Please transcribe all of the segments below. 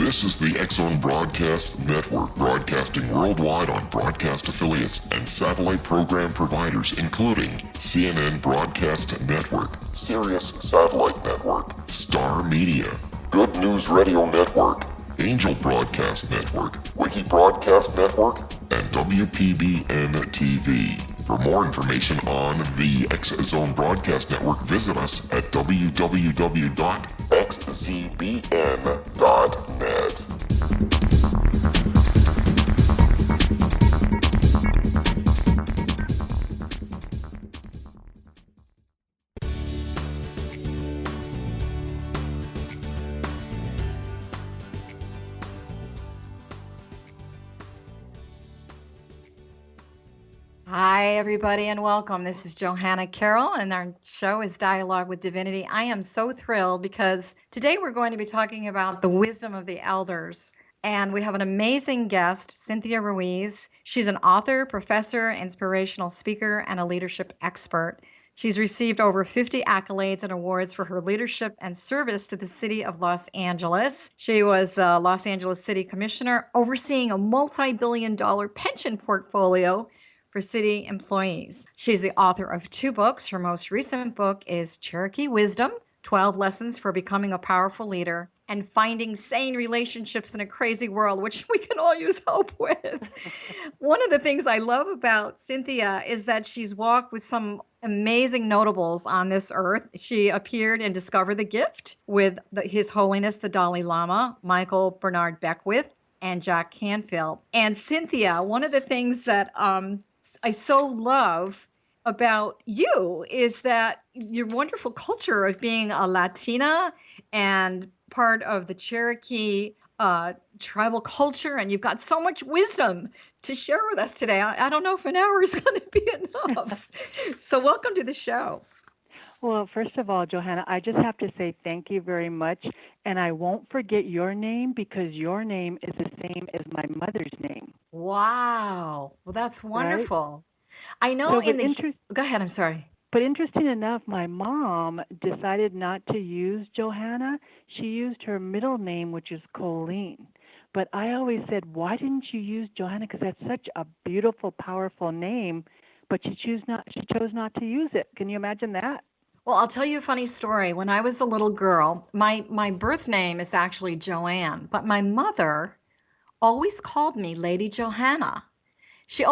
This is the X-Zone Broadcast Network, broadcasting worldwide on broadcast affiliates and satellite program providers, including CNN Broadcast Network, Sirius Satellite Network, Star Media, Good News Radio Network, Angel Broadcast Network, Wiki Broadcast Network, and WPBN TV. For more information on the X-Zone Broadcast Network, visit us at www.xzbn.net. Hi, everybody, and welcome. This is Johanna Carroll, and our show is Dialogue with Divinity. I am so thrilled because today we're going to be talking about the wisdom of the elders. And we have an amazing guest, Cynthia Ruiz. She's an author, professor, inspirational speaker, and a leadership expert. She's received over 50 accolades and awards for her leadership and service to the city of Los Angeles. She was the Los Angeles City Commissioner, overseeing a multi-billion-dollar pension portfolio for city employees. She's the author of 2 books. Her most recent book is Cherokee Wisdom, 12 Lessons for Becoming a Powerful Leader, and Finding Sane Relationships in a Crazy World, which we can all use help with. One of the things I love about Cynthia is that she's walked with some amazing notables on this earth. She appeared in Discover the Gift with His Holiness the Dalai Lama, Michael Bernard Beckwith, and Jack Canfield. And Cynthia, one of the things that I so love about you is that your wonderful culture of being a Latina and part of the Cherokee tribal culture, and you've got so much wisdom to share with us today. I don't know if an hour is going to be enough. So welcome to the show. Well, first of all, Johanna, I just have to say thank you very much, and I won't forget your name because your name is the same as my mother's name. Wow. Well, that's wonderful. Right? I know go ahead, I'm sorry. But interesting enough, my mom decided not to use Johanna. She used her middle name, which is Colleen. But I always said, why didn't you use Johanna? Because that's such a beautiful, powerful name, but she chose not to use it. Can you imagine that? Well, I'll tell you a funny story. When I was a little girl, my birth name is actually Joanne, but my mother always called me Lady Johanna. She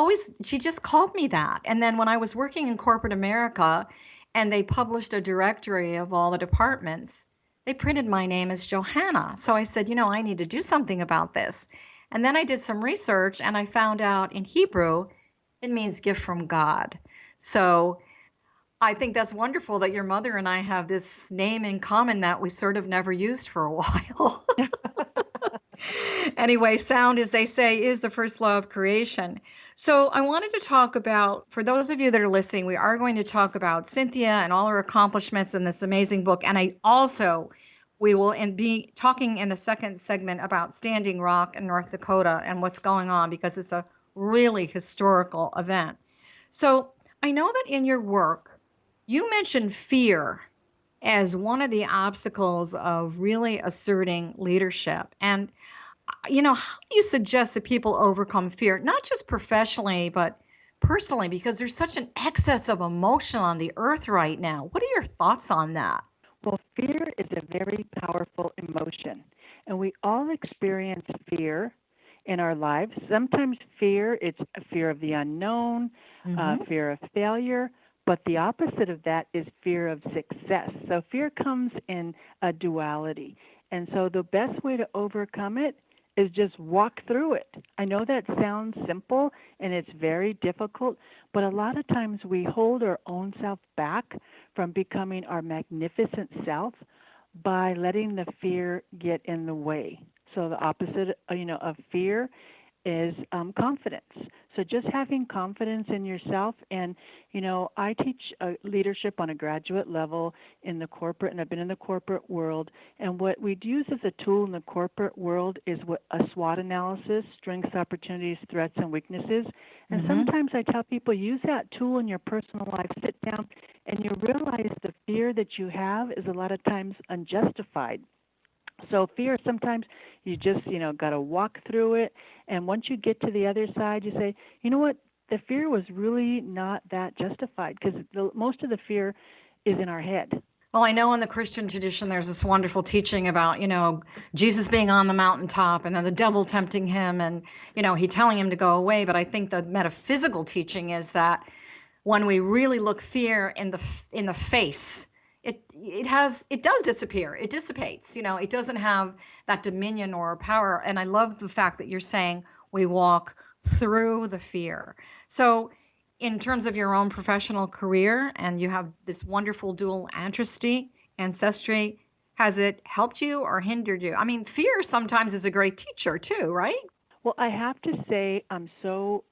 just called me that. And then when I was working in corporate America and they published a directory of all the departments, they printed my name as Johanna. So I said, I need to do something about this. And then I did some research and I found out in Hebrew, it means gift from God. So I think that's wonderful that your mother and I have this name in common that we sort of never used for a while. Anyway, sound, as they say, is the first law of creation. So I wanted to talk about, for those of you that are listening, we are going to talk about Cynthia and all her accomplishments in this amazing book. And we will be talking in the second segment about Standing Rock in North Dakota and what's going on, because it's a really historical event. So I know that in your work, you mentioned fear as one of the obstacles of really asserting leadership. And, how do you suggest that people overcome fear, not just professionally, but personally, because there's such an excess of emotion on the earth right now? What are your thoughts on that? Well, fear is a very powerful emotion, and we all experience fear in our lives. Sometimes it's a fear of the unknown, fear of failure. But the opposite of that is fear of success. So fear comes in a duality. And so the best way to overcome it is just walk through it. I know that sounds simple and it's very difficult, but a lot of times we hold our own self back from becoming our magnificent self by letting the fear get in the way. So the opposite, of fear is confidence. So just having confidence in yourself. And, I teach leadership on a graduate level in the corporate, and I've been in the corporate world. And what we'd use as a tool in the corporate world is a SWOT analysis, strengths, opportunities, threats, and weaknesses. And sometimes I tell people, use that tool in your personal life. Sit down, and you realize the fear that you have is a lot of times unjustified. So fear, sometimes you just, got to walk through it. And once you get to the other side, you say, you know what? The fear was really not that justified, because most of the fear is in our head. Well, I know in the Christian tradition, there's this wonderful teaching about, Jesus being on the mountaintop and then the devil tempting him and, he telling him to go away. But I think the metaphysical teaching is that when we really look fear in the face, it does disappear. It dissipates. It doesn't have that dominion or power. And I love the fact that you're saying we walk through the fear. So in terms of your own professional career, and you have this wonderful dual ancestry, has it helped you or hindered you? I mean, fear sometimes is a great teacher too, right? Well, I have to say, I'm so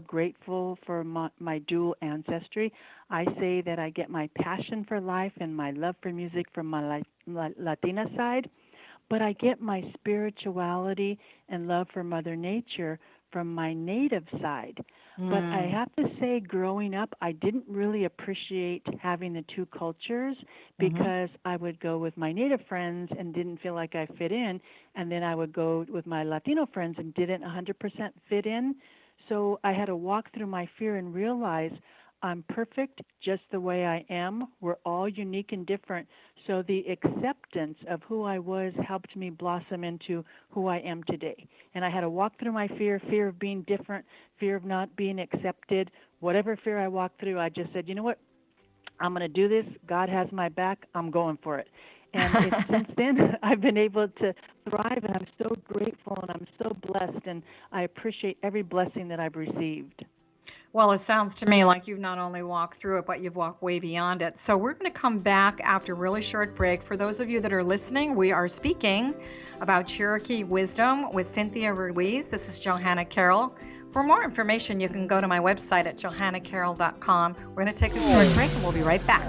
grateful for my dual ancestry. I say that I get my passion for life and my love for music from my Latina side, but I get my spirituality and love for Mother Nature from my native side. But I have to say, growing up, I didn't really appreciate having the two cultures, because I would go with my native friends and didn't feel like I fit in, and then I would go with my Latino friends and didn't 100% fit in. So I had to walk through my fear and realize I'm perfect just the way I am. We're all unique and different. So the acceptance of who I was helped me blossom into who I am today. And I had to walk through my fear of being different, fear of not being accepted. Whatever fear I walked through, I just said, you know what? I'm going to do this. God has my back. I'm going for it. And since then, I've been able to thrive, and I'm so grateful, and I'm so blessed, and I appreciate every blessing that I've received. Well, it sounds to me like you've not only walked through it, but you've walked way beyond it. So we're going to come back after a really short break. For those of you that are listening, we are speaking about Cherokee Wisdom with Cynthia Ruiz. This is Johanna Carroll. For more information, you can go to my website at johannacarroll.com. We're going to take a short break, and we'll be right back.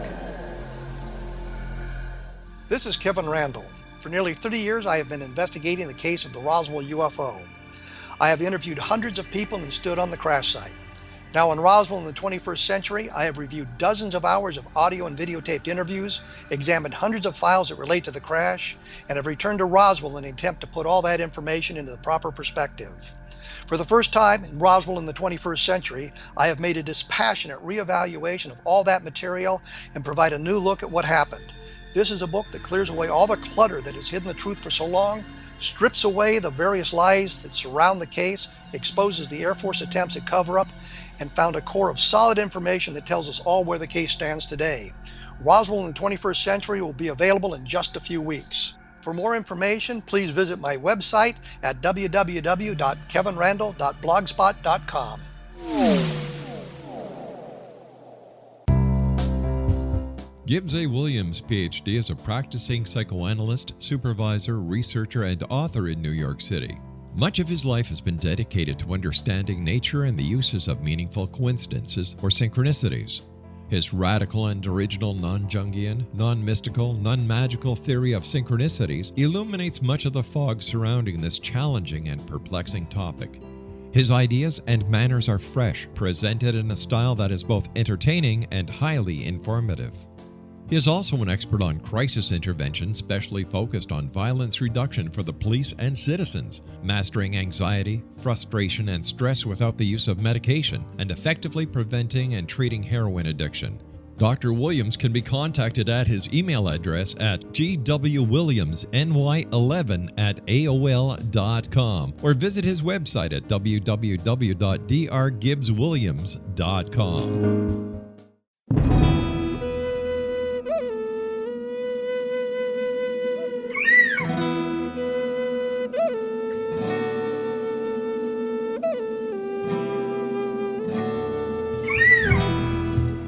This is Kevin Randall. For nearly 30 years, I have been investigating the case of the Roswell UFO. I have interviewed hundreds of people and stood on the crash site. Now in Roswell in the 21st century, I have reviewed dozens of hours of audio and videotaped interviews, examined hundreds of files that relate to the crash, and have returned to Roswell in an attempt to put all that information into the proper perspective. For the first time in Roswell in the 21st century, I have made a dispassionate reevaluation of all that material and provide a new look at what happened. This is a book that clears away all the clutter that has hidden the truth for so long, strips away the various lies that surround the case, exposes the Air Force attempts at cover-up, and found a core of solid information that tells us all where the case stands today. Roswell in the 21st century will be available in just a few weeks. For more information, please visit my website at www.kevinrandall.blogspot.com. Gibbs A. Williams, Ph.D., is a practicing psychoanalyst, supervisor, researcher, and author in New York City. Much of his life has been dedicated to understanding nature and the uses of meaningful coincidences or synchronicities. His radical and original non-Jungian, non-mystical, non-magical theory of synchronicities illuminates much of the fog surrounding this challenging and perplexing topic. His ideas and manners are fresh, presented in a style that is both entertaining and highly informative. He is also an expert on crisis intervention, specially focused on violence reduction for the police and citizens, mastering anxiety, frustration, and stress without the use of medication, and effectively preventing and treating heroin addiction. Dr. Williams can be contacted at his email address at gwwilliamsny11@aol.com or visit his website at www.drgibbswilliams.com.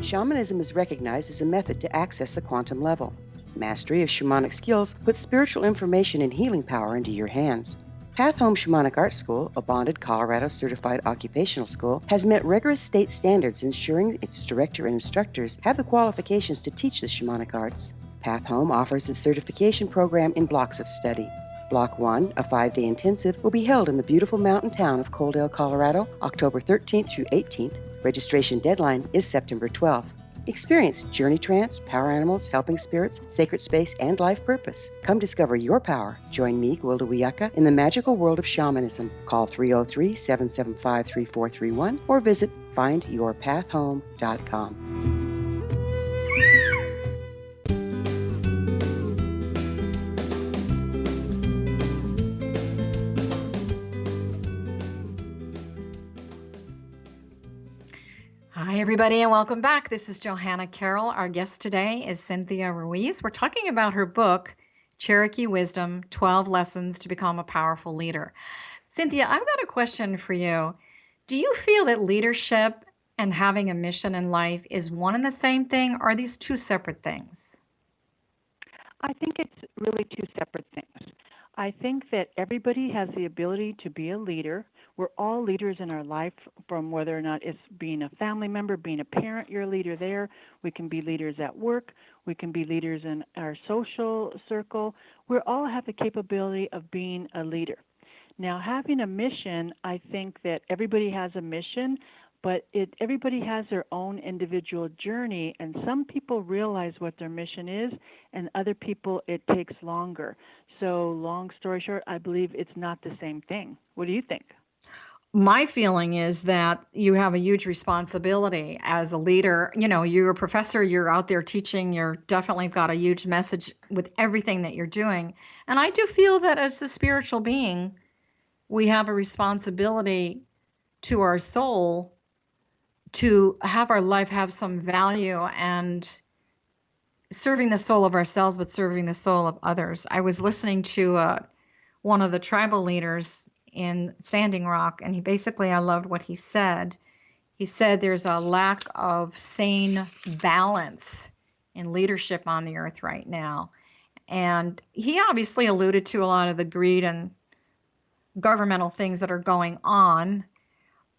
Shamanism is recognized as a method to access the quantum level. Mastery of shamanic skills puts spiritual information and healing power into your hands. Path Home Shamanic Art School, a bonded Colorado certified occupational school, has met rigorous state standards, ensuring its director and instructors have the qualifications to teach the shamanic arts. Path Home offers its certification program in blocks of study. Block 1, a 5-day intensive, will be held in the beautiful mountain town of Coaldale, Colorado, October 13th through 18th. Registration deadline is September 12th. Experience Journey Trance, Power Animals, Helping Spirits, Sacred Space, and Life Purpose. Come discover your power. Join me, Gwilda Wiyaka, in the magical world of shamanism. Call 303-775-3431 or visit findyourpathhome.com. Hi, everybody, and welcome back. This is Johanna Carroll. Our guest today is Cynthia Ruiz. We're talking about her book, Cherokee Wisdom, 12 Lessons to Become a Powerful Leader. Cynthia, I've got a question for you. Do you feel that leadership and having a mission in life is one and the same thing, or are these two separate things? I think it's really two separate things. I think that everybody has the ability to be a leader. We're all leaders in our life, from whether or not it's being a family member, being a parent, you're a leader there. We can be leaders at work. We can be leaders in our social circle. We all have the capability of being a leader. Now, having a mission, I think that everybody has a mission, but everybody has their own individual journey, and some people realize what their mission is, and other people it takes longer. So long story short, I believe it's not the same thing. What do you think? My feeling is that you have a huge responsibility as a leader. You know, you're a professor, you're out there teaching, you're definitely got a huge message with everything that you're doing. And I do feel that as a spiritual being, we have a responsibility to our soul to have our life have some value and serving the soul of ourselves, but serving the soul of others. I was listening to one of the tribal leaders in Standing Rock, and I loved what he said. He said there's a lack of sane balance in leadership on the earth right now. And he obviously alluded to a lot of the greed and governmental things that are going on.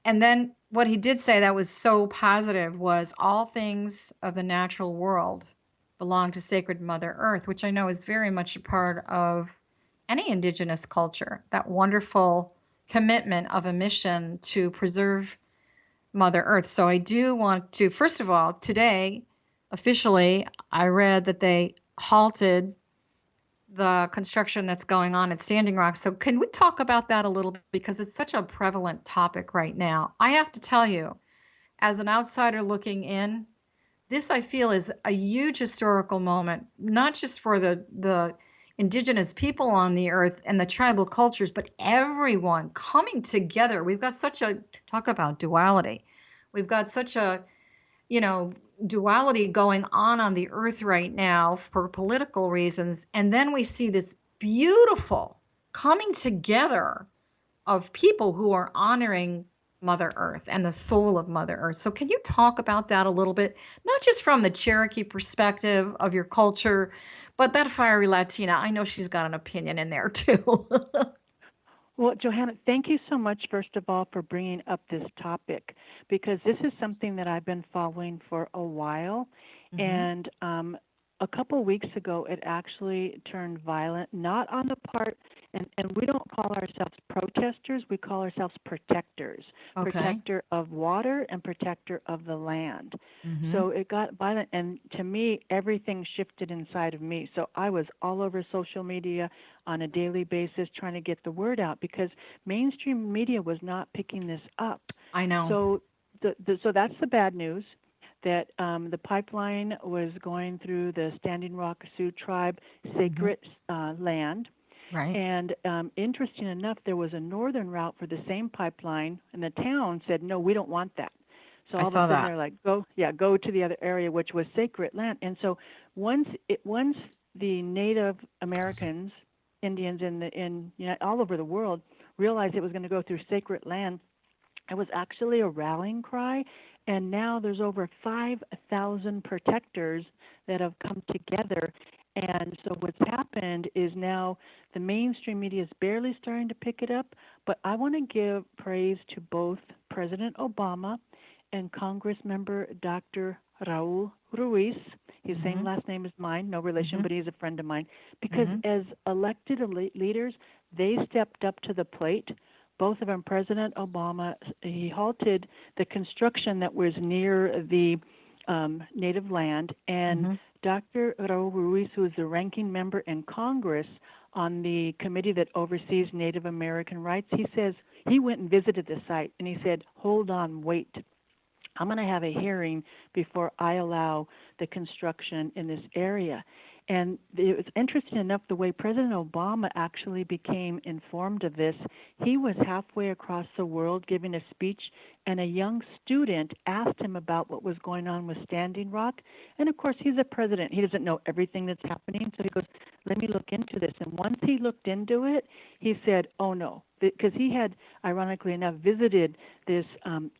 And then what he did say that was so positive was all things of the natural world belong to sacred Mother Earth, which I know is very much a part of any indigenous culture, that wonderful commitment of a mission to preserve Mother Earth. So I do want to, first of all, today, officially, I read that they halted the construction that's going on at Standing Rock. So can we talk about that a little bit? Because it's such a prevalent topic right now. I have to tell you, as an outsider looking in, this I feel is a huge historical moment, not just for the indigenous people on the earth and the tribal cultures, but everyone coming together. We've got such a, talk about duality. We've got such a, duality going on the earth right now for political reasons. And then we see this beautiful coming together of people who are honoring Mother Earth and the soul of Mother Earth. So can you talk about that a little bit, not just from the Cherokee perspective of your culture, but that fiery Latina? I know she's got an opinion in there too. Well, Johanna, thank you so much, first of all, for bringing up this topic, because this is something that I've been following for a while. And a couple of weeks ago, it actually turned violent, not on the part, and we don't call ourselves protesters, we call ourselves protectors, protector of water and protector of the land. So it got violent, and to me, everything shifted inside of me. So I was all over social media on a daily basis trying to get the word out, because mainstream media was not picking this up. I know. So so that's the bad news, that the pipeline was going through the Standing Rock Sioux tribe sacred land. Right. And interesting enough, there was a northern route for the same pipeline, and the town said, no, we don't want that. So all of a sudden they're like, go to the other area, which was sacred land. And so once the Native Americans, Indians in all over the world realized it was going to go through sacred land, it was actually a rallying cry. And now there's over 5,000 protectors that have come together. And so what's happened is now the mainstream media is barely starting to pick it up. But I want to give praise to both President Obama and Congressmember Dr. Raul Ruiz. His same last name as mine, no relation, but he's a friend of mine. Because as elected leaders, they stepped up to the plate. Both of them, President Obama, he halted the construction that was near the native land, and Dr. Raul Ruiz, who is the ranking member in Congress on the committee that oversees Native American rights, he says he went and visited the site, and he said, hold on, wait. I'm going to have a hearing before I allow the construction in this area. And it was interesting enough the way President Obama actually became informed of this. He was halfway across the world giving a speech, and a young student asked him about what was going on with Standing Rock. And of course, he's a president. He doesn't know everything that's happening. So he goes, let me look into this. And once he looked into it, he said, oh no, because he had, ironically enough, visited this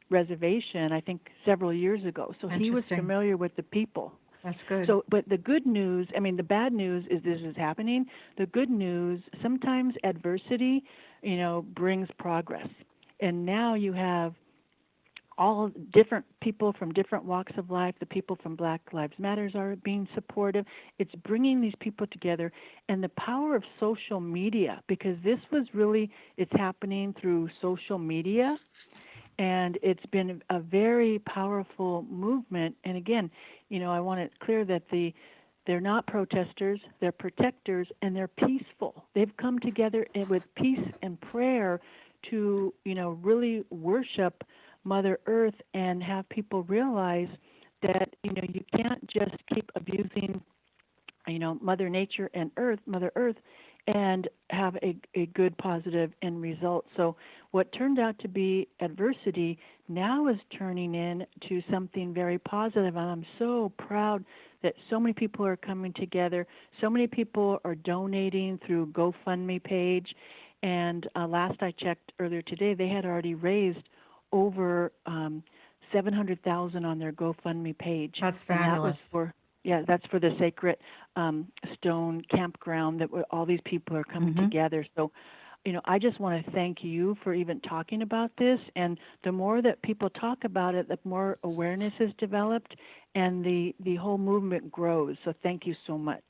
reservation, I think, several years ago. So he was familiar with the people. That's good. So, but the good news, I mean, the bad news is this is happening. The good news, sometimes adversity, brings progress. And now you have all different people from different walks of life. The people from Black Lives Matters are being supportive. It's bringing these people together. And the power of social media, because this was really, it's happening through social media. And it's been a very powerful movement. And again, I want it clear that they're not protesters, they're protectors, and they're peaceful. They've come together with peace and prayer to, really worship Mother Earth and have people realize that, you can't just keep abusing, Mother Nature and Mother Earth, and have a good positive end result. So what turned out to be adversity now is turning into something very positive. And I'm so proud that so many people are coming together. So many people are donating through GoFundMe page. And last I checked earlier today, they had already raised over $700,000 on their GoFundMe page. That's fabulous. That's for the Sacred Stone Campground that all these people are coming together. So, I just want to thank you for even talking about this. And the more that people talk about it, the more awareness is developed and the whole movement grows. So thank you so much.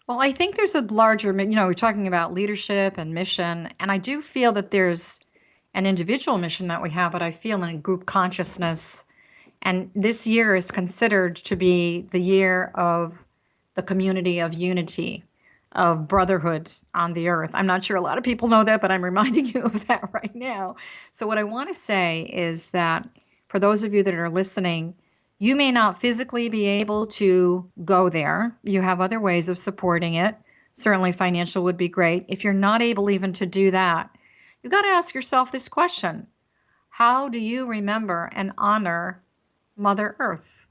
Well, I think there's a larger, we're talking about leadership and mission, and I do feel that there's an individual mission that we have, but I feel in a group consciousness. And this year is considered to be the year of the community of unity, of brotherhood on the earth. I'm not sure a lot of people know that, but I'm reminding you of that right now. So what I want to say is that for those of you that are listening, you may not physically be able to go there. You have other ways of supporting it. Certainly financial would be great. If you're not able even to do that, you've got to ask yourself this question. How do you remember and honor Mother Earth?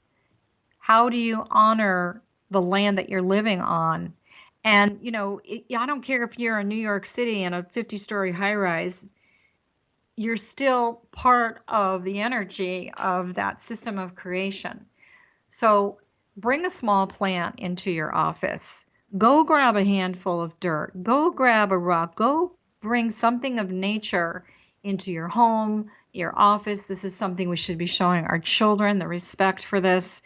How do you honor the land that you're living on? And, I don't care if you're in New York City in a 50-story high-rise, you're still part of the energy of that system of creation. So bring a small plant into your office. Go grab a handful of dirt. Go grab a rock. Go bring something of nature into your home, your office. This is something we should be showing our children, the respect for this.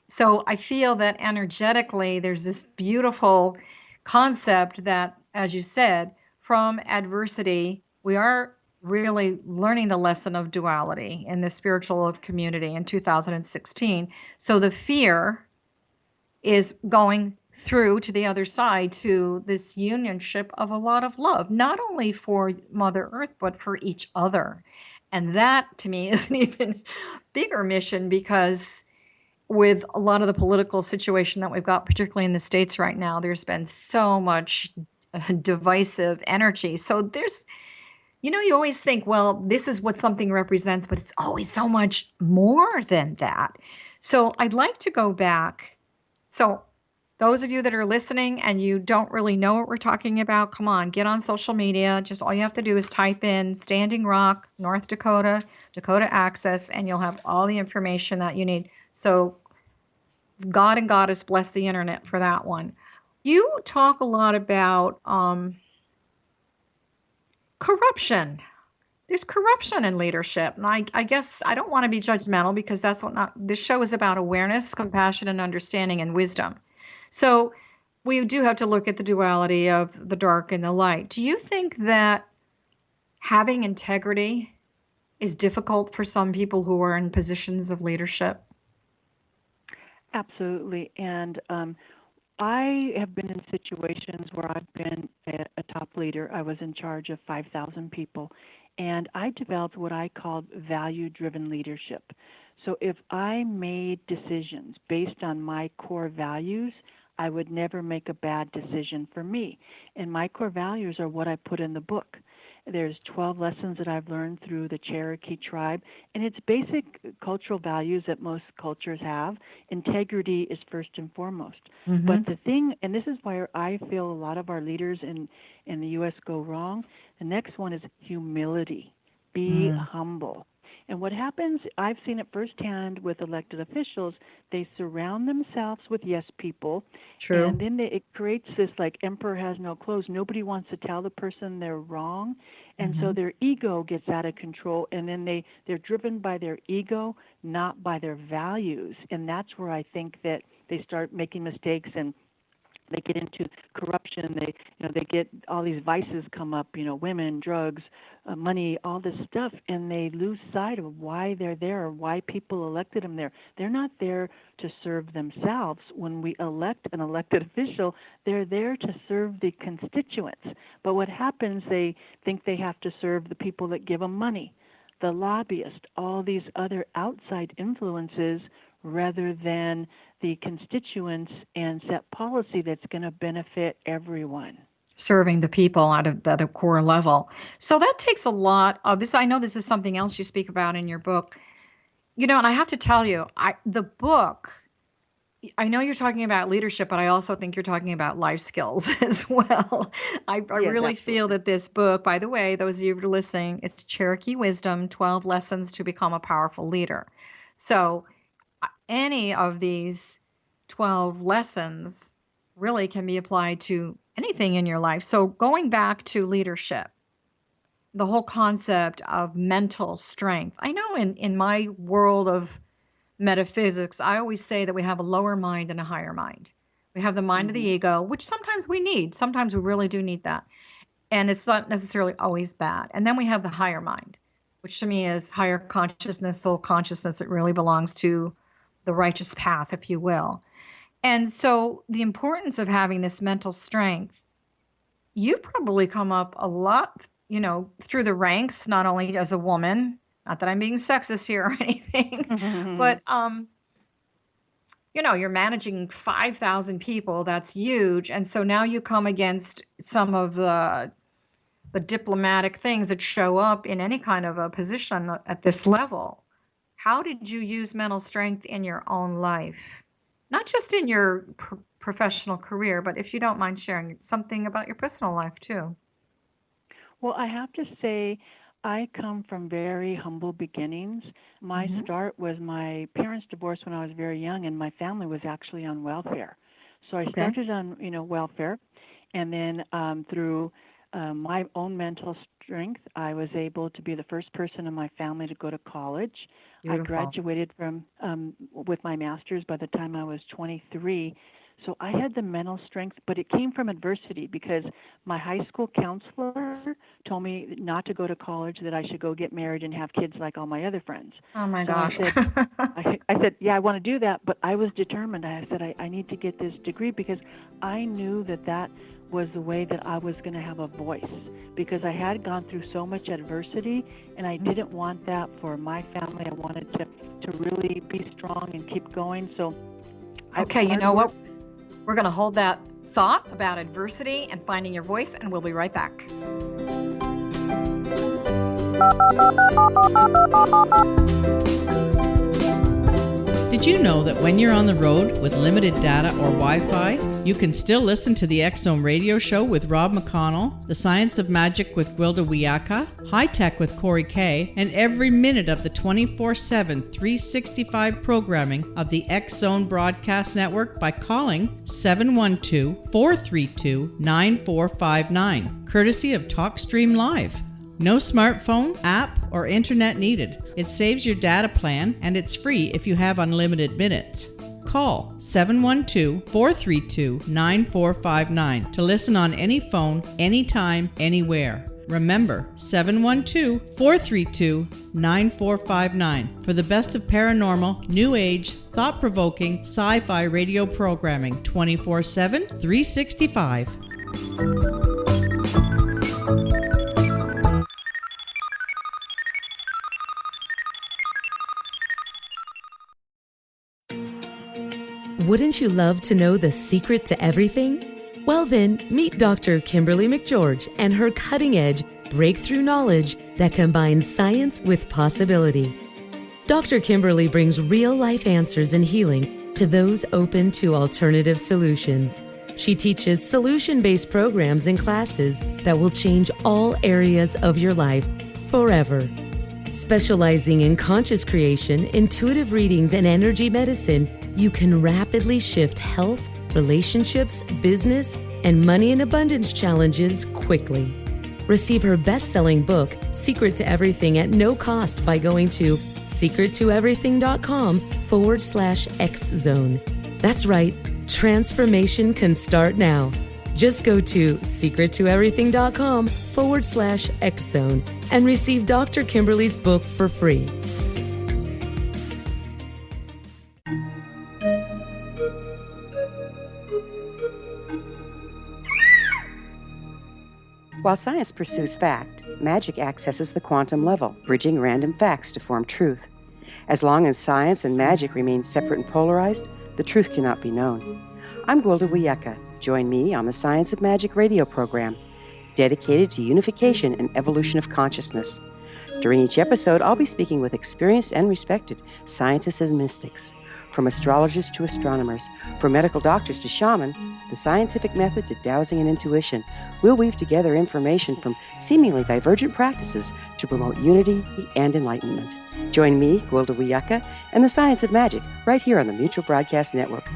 So I feel that energetically, there's this beautiful concept that, as you said, from adversity, we are really learning the lesson of duality in the spiritual of community in 2016. So the fear is going through to the other side to this unionship of a lot of love, not only for Mother Earth, but for each other. And that, to me, is an even bigger mission, because with a lot of the political situation that we've got, particularly in the States right now, there's been so much divisive energy. So there's, you always think, well, this is what something represents, but it's always so much more than that. So I'd like to go back. So those of you that are listening and you don't really know what we're talking about, come on, get on social media. Just all you have to do is type in Standing Rock, North Dakota, Dakota Access, and you'll have all the information that you need. So God and Goddess bless the internet for that one. You talk a lot about corruption. There's corruption in leadership. And I guess I don't want to be judgmental, because that's what this show is about: awareness, compassion, and understanding, and wisdom. So we do have to look at the duality of the dark and the light. Do you think that having integrity is difficult for some people who are in positions of leadership? Absolutely. And I have been in situations where I've been a top leader. I was in charge of 5,000 people, and I developed what I called value-driven leadership. So if I made decisions based on my core values, I would never make a bad decision for me. And my core values are what I put in the book. There's 12 lessons that I've learned through the Cherokee tribe, and it's basic cultural values that most cultures have. Integrity is first and foremost. Mm-hmm. But the thing, and this is where I feel a lot of our leaders in the U.S. go wrong, the next one is humility. Be humble. And what happens, I've seen it firsthand with elected officials, they surround themselves with yes people. True. And then it creates this like emperor has no clothes. Nobody wants to tell the person they're wrong. And so their ego gets out of control. And then they're driven by their ego, not by their values. And that's where I think that they start making mistakes and they get into corruption. They get all these vices come up, women, drugs, money, all this stuff, and they lose sight of why they're there or why people elected them there. They're not there to serve themselves. When we elect an elected official, they're there to serve the constituents. But what happens, they think they have to serve the people that give them money, the lobbyists, all these other outside influences, rather than the constituents and set policy that's going to benefit everyone. Serving the people at a core level. So that takes a lot of this. I know this is something else you speak about in your book. And I have to tell you, the book, I know you're talking about leadership, but I also think you're talking about life skills as well. I really feel that this book, by the way, those of you who are listening, it's Cherokee Wisdom, 12 Lessons to Become a Powerful Leader. So any of these 12 lessons really can be applied to anything in your life. So going back to leadership, the whole concept of mental strength. I know in my world of metaphysics, I always say that we have a lower mind and a higher mind. We have the mind of the ego, which sometimes we need. Sometimes we really do need that. And it's not necessarily always bad. And then we have the higher mind, which to me is higher consciousness, soul consciousness. It really belongs to the righteous path, if you will. And so the importance of having this mental strength, you've probably come up a lot, through the ranks, not only as a woman, not that I'm being sexist here or anything, but, you're managing 5,000 people. That's huge. And so now you come against some of the diplomatic things that show up in any kind of a position at this level. How did you use mental strength in your own life? Not just in your professional career, but if you don't mind sharing something about your personal life too. Well, I have to say, I come from very humble beginnings. My start was my parents divorced when I was very young, and my family was actually on welfare. So I started on, welfare, and then through my own mental strength, I was able to be the first person in my family to go to college. Beautiful. I graduated with my master's by the time I was 23. So I had the mental strength, but it came from adversity because my high school counselor told me not to go to college, that I should go get married and have kids like all my other friends. Oh, my gosh. I said, yeah, I want to do that, but I was determined. I said, I need to get this degree because I knew that was the way that I was going to have a voice, because I had gone through so much adversity, and I didn't want that for my family. I wanted to really be strong and keep going. So, okay, you know what? We're going to hold that thought about adversity and finding your voice, and we'll be right back. Did you know that when you're on the road with limited data or Wi-Fi, you can still listen to the X-Zone radio show with Rob McConnell, The Science of Magic with Gwilda Wiyaka, High Tech with Corey Kay, and every minute of the 24/7, 365 programming of the X-Zone Broadcast Network by calling 712-432-9459, courtesy of TalkStream Live. No smartphone, app, or internet needed. It saves your data plan, and it's free if you have unlimited minutes. Call 712-432-9459 to listen on any phone, anytime, anywhere. Remember, 712-432-9459 for the best of paranormal, new age, thought-provoking, sci-fi radio programming 24/7, 365. Wouldn't you love to know the secret to everything? Well then, meet Dr. Kimberly McGeorge and her cutting-edge breakthrough knowledge that combines science with possibility. Dr. Kimberly brings real-life answers and healing to those open to alternative solutions. She teaches solution-based programs and classes that will change all areas of your life forever. Specializing in conscious creation, intuitive readings, and energy medicine, you can rapidly shift health, relationships, business, and money and abundance challenges quickly. Receive her best-selling book, Secret to Everything, at no cost by going to secrettoeverything.com/X-Zone. That's right, transformation can start now. Just go to secrettoeverything.com/X-Zone and receive Dr. Kimberly's book for free. While science pursues fact, magic accesses the quantum level, bridging random facts to form truth. As long as science and magic remain separate and polarized, the truth cannot be known. I'm Gwilda Wiyaka. Join me on the Science of Magic radio program, dedicated to unification and evolution of consciousness. During each episode, I'll be speaking with experienced and respected scientists and mystics. From astrologers to astronomers, from medical doctors to shaman, the scientific method to dowsing and intuition, we'll weave together information from seemingly divergent practices to promote unity and enlightenment. Join me, Gwilda Wiyaka, and the Science of Magic right here on the Mutual Broadcast Network.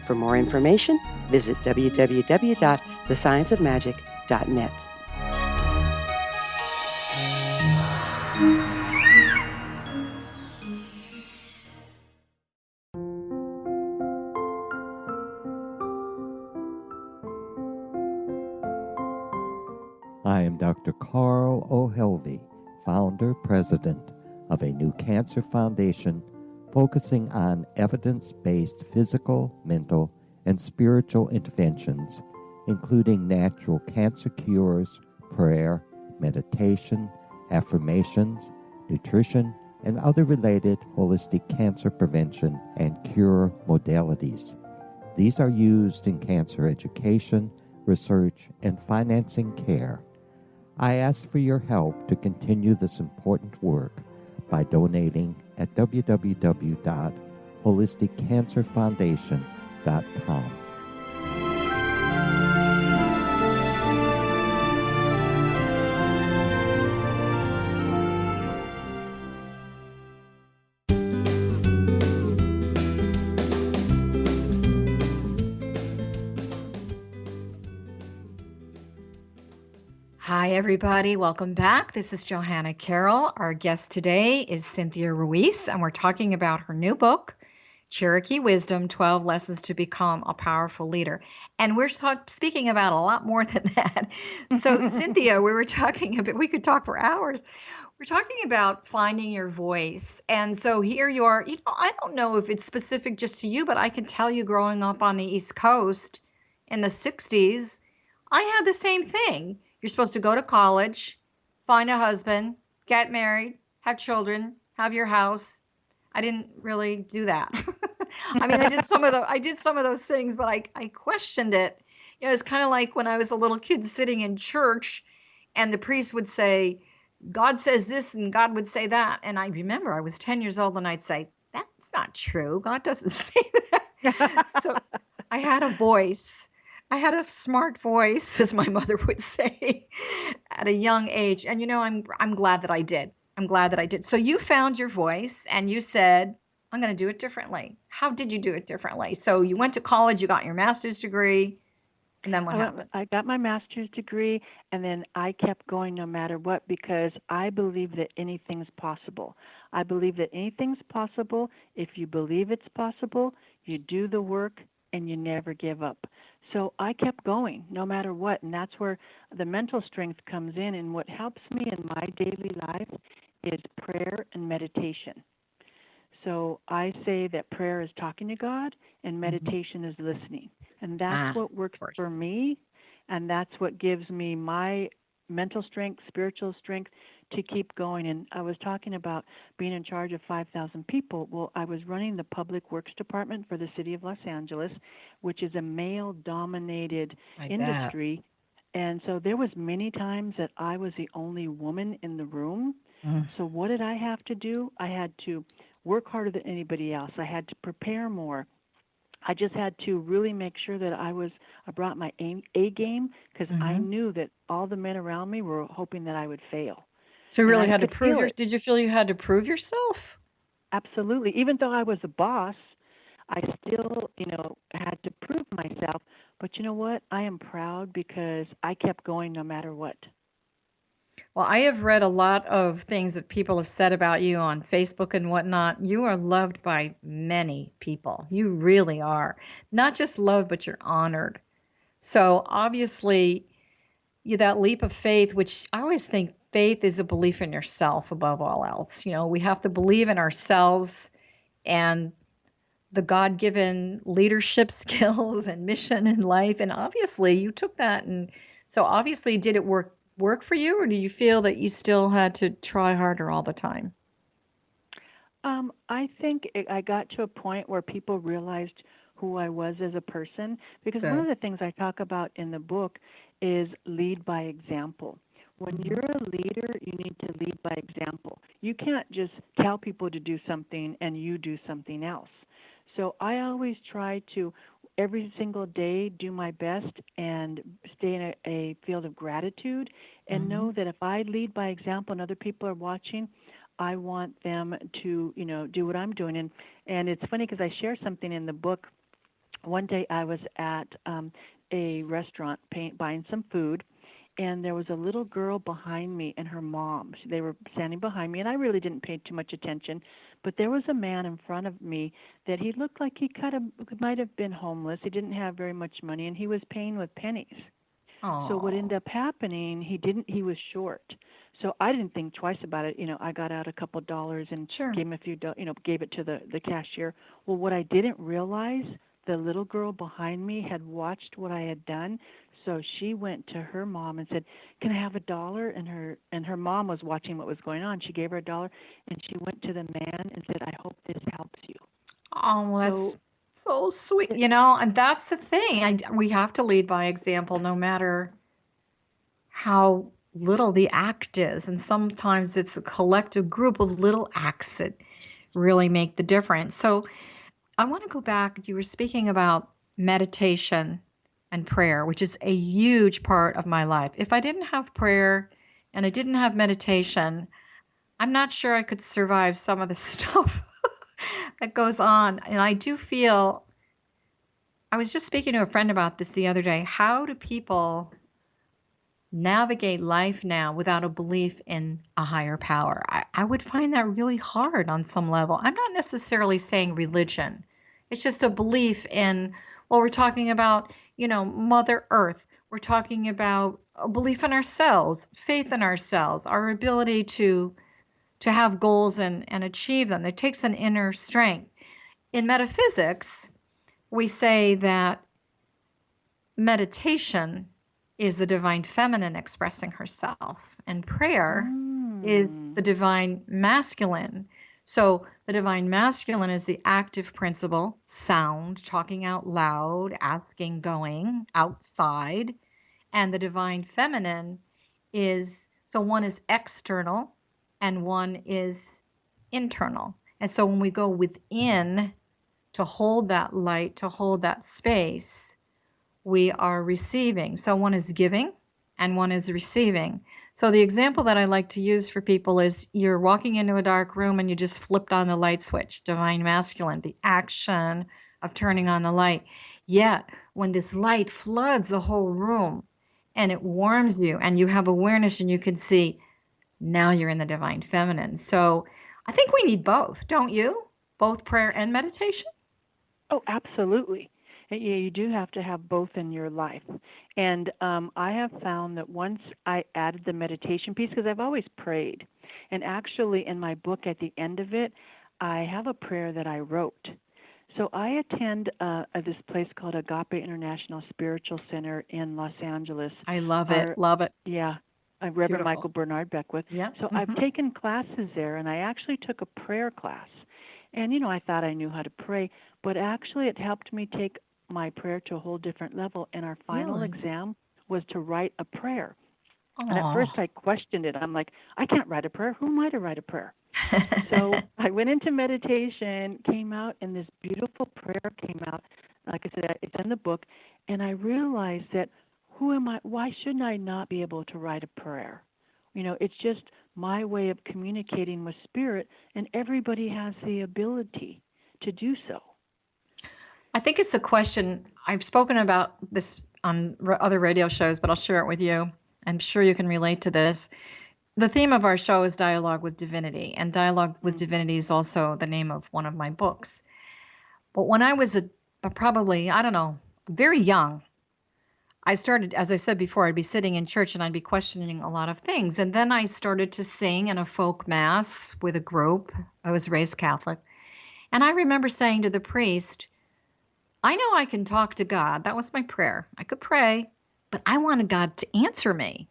For more information, visit www.thescienceofmagic.net. I am Dr. Carl O'Helvey, founder, president of a new cancer foundation focusing on evidence-based physical, mental, and spiritual interventions, including natural cancer cures, prayer, meditation, affirmations, nutrition, and other related holistic cancer prevention and cure modalities. These are used in cancer education, research, and financing care. I ask for your help to continue this important work by donating at www.holisticcancerfoundation.com. Hi, everybody. Welcome back. This is Johanna Carroll. Our guest today is Cynthia Ruiz, and we're talking about her new book, Cherokee Wisdom, 12 Lessons to Become a Powerful Leader. And we're speaking about a lot more than that. So, Cynthia, we could talk for hours. We're talking about finding your voice. And so here you are, I don't know if it's specific just to you, but I can tell you growing up on the East Coast in the 60s, I had the same thing. You're supposed to go to college, find a husband, get married, have children, have your house. I didn't really do that. I mean, I did some of those things, but I questioned it. It's kind of like when I was a little kid sitting in church and the priest would say, God says this and God would say that. And I remember I was 10 years old and I'd say, that's not true. God doesn't say that. So I had a voice. I had a smart voice, as my mother would say, at a young age. And, I'm glad that I did. I'm glad that I did. So you found your voice and you said, I'm going to do it differently. How did you do it differently? So you went to college, you got your master's degree, and then what happened? I got my master's degree, and then I kept going no matter what, because I believe that anything's possible. I believe that anything's possible. If you believe it's possible, you do the work, and you never give up. So I kept going no matter what, and that's where the mental strength comes in. And what helps me in my daily life is prayer and meditation. So I say that prayer is talking to God and meditation is listening. And that's what works for me, and that's what gives me my mental strength, spiritual strength to keep going. And I was talking about being in charge of 5,000 people. Well, I was running the public works department for the city of Los Angeles, which is a male-dominated industry. And so there was many times that I was the only woman in the room. So what did I have to do? I had to work harder than anybody else. I had to prepare more. I just had to really make sure that I brought my A game, because I knew that all the men around me were hoping that I would fail. So you And really I had to could prove feel it. did you feel you had to prove yourself? Absolutely. Even though I was a boss, I still, had to prove myself. But you know what? I am proud because I kept going no matter what. Well, I have read a lot of things that people have said about you on Facebook and whatnot. You are loved by many people. You really are. Not just loved, but you're honored. So obviously, that leap of faith, which I always think faith is a belief in yourself above all else. We have to believe in ourselves and the God-given leadership skills and mission in life. And obviously you took that. And so obviously, did it work for you, or do you feel that you still had to try harder all the time? I think I got to a point where people realized who I was as a person, because one of Good. the things I talk about in the book is lead by example. When you're a leader, you need to lead by example. You can't just tell people to do something and you do something else. So I always try to, every single day, do my best and stay in a field of gratitude, and know that if I lead by example and other people are watching, I want them to, do what I'm doing. And it's funny because I share something in the book. One day I was at a restaurant buying some food, and there was a little girl behind me and her mom. They were standing behind me, and I really didn't pay too much attention. But there was a man in front of me that he looked like he might have been homeless. He didn't have very much money, and he was paying with pennies. So what ended up happening, he was short. So I didn't think twice about it. I got out a couple dollars and Sure. gave him a few, gave it to the cashier. Well, what I didn't realize, the little girl behind me had watched what I had done. So she went to her mom and said, "Can I have $1?" And her mom was watching what was going on. She gave her $1, and she went to the man and said, "I hope this helps you." Oh, well, So that's so sweet, it, and that's the thing. We have to lead by example no matter how little the act is. And sometimes it's a collective group of little acts that really make the difference. So I want to go back. You were speaking about meditation and prayer, which is a huge part of my life. If I didn't have prayer and I didn't have meditation, I'm not sure I could survive some of the stuff that goes on. And I do feel, I was just speaking to a friend about this the other day. How do people navigate life now without a belief in a higher power? I would find that really hard on some level. I'm not necessarily saying religion. It's just a belief in, well, we're talking about, Mother Earth. We're talking about a belief in ourselves, faith in ourselves, our ability to have goals and achieve them. It takes an inner strength. In metaphysics, we say that meditation is the divine feminine expressing herself, and prayer is the divine masculine. So the divine masculine is the active principle, sound, talking out loud, asking, going, outside. And the divine feminine is, so one is external and one is internal. And so when we go within to hold that light, to hold that space, we are receiving. So one is giving and one is receiving. So the example that I like to use for people is you're walking into a dark room and you just flipped on the light switch, divine masculine, the action of turning on the light. Yet when this light floods the whole room and it warms you and you have awareness and you can see, now you're in the divine feminine. So I think we need both, don't you? Both prayer and meditation? Oh, absolutely. Yeah, you do have to have both in your life. And I have found that once I added the meditation piece, because I've always prayed, and actually in my book at the end of it, I have a prayer that I wrote. So I attend this place called Agape International Spiritual Center in Los Angeles. I love it. Love it. Yeah, Reverend Beautiful. Michael Bernard Beckwith. Yeah. So I've taken classes there, and I actually took a prayer class. And, I thought I knew how to pray, but actually it helped me take my prayer to a whole different level. And our final exam was to write a prayer. And at first I questioned it. I'm like, I can't write a prayer. Who am I to write a prayer? So I went into meditation, came out, and this beautiful prayer came out. Like I said, it's in the book. And I realized that who am I? Why shouldn't I not be able to write a prayer? It's just my way of communicating with Spirit, and everybody has the ability to do so. I think it's a question. I've spoken about this on other radio shows, but I'll share it with you. I'm sure you can relate to this. The theme of our show is Dialogue with Divinity, and Dialogue with Divinity is also the name of one of my books. But when I was probably, I don't know, very young, I started, as I said before, I'd be sitting in church and I'd be questioning a lot of things. And then I started to sing in a folk mass with a group. I was raised Catholic. And I remember saying to the priest, I know I can talk to God. That was my prayer. I could pray, but I wanted God to answer me.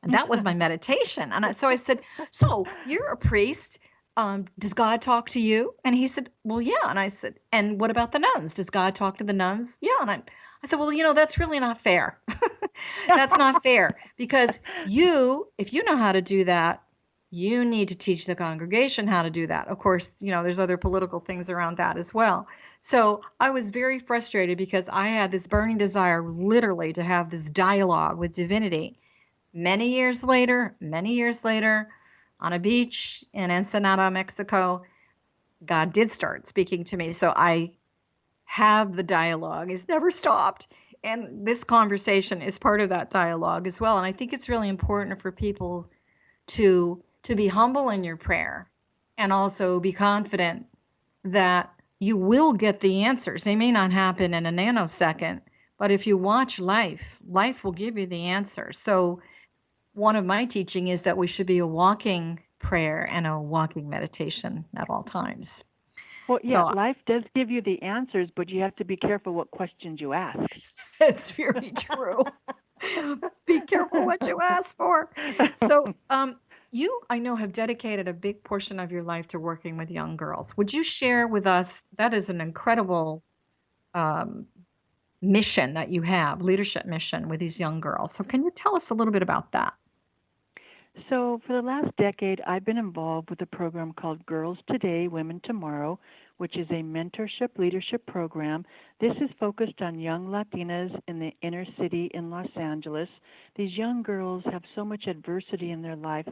And that was my meditation. And so I said, so you're a priest. Does God talk to you? And he said, well, yeah. And I said, and what about the nuns? Does God talk to the nuns? Yeah. And I said, well, that's really not fair. That's not fair, because if you know how to do that, you need to teach the congregation how to do that. Of course, there's other political things around that as well. So I was very frustrated because I had this burning desire literally to have this dialogue with divinity. Many years later, on a beach in Ensenada, Mexico, God did start speaking to me. So I have the dialogue. It's never stopped. And this conversation is part of that dialogue as well. And I think it's really important for people to be humble in your prayer and also be confident that you will get the answers. They may not happen in a nanosecond, but if you watch life will give you the answer. So one of my teaching is that we should be a walking prayer and a walking meditation at all times. Well, yeah, life does give you the answers, but you have to be careful what questions you ask. It's very true. Be careful what you ask for. So you, I know, have dedicated a big portion of your life to working with young girls. Would you share with us, that is an incredible mission that you have, leadership mission with these young girls. So can you tell us a little bit about that? So for the last decade, I've been involved with a program called Girls Today, Women Tomorrow, which is a mentorship leadership program. This is focused on young Latinas in the inner city in Los Angeles. These young girls have so much adversity in their life,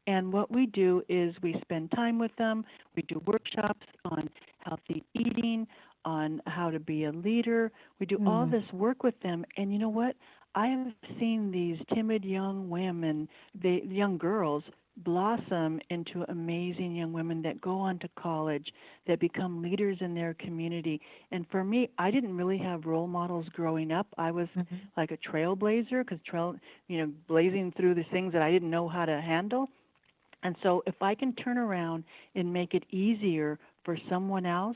and what we do is we spend time with them. We do workshops on healthy eating, on how to be a leader. We do all this work with them, and you know what? I have seen these timid young women, young girls, blossom into amazing young women that go on to college, that become leaders in their community. And for me, I didn't really have role models growing up. I was like a trailblazer, because blazing through the things that I didn't know how to handle. And so if I can turn around and make it easier for someone else,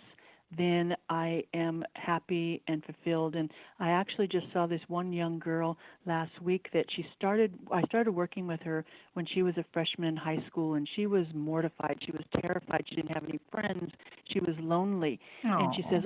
then I am happy and fulfilled. And I actually just saw this one young girl last week that I started working with her when she was a freshman in high school, and she was mortified. She was terrified. She didn't have any friends. She was lonely. And she says,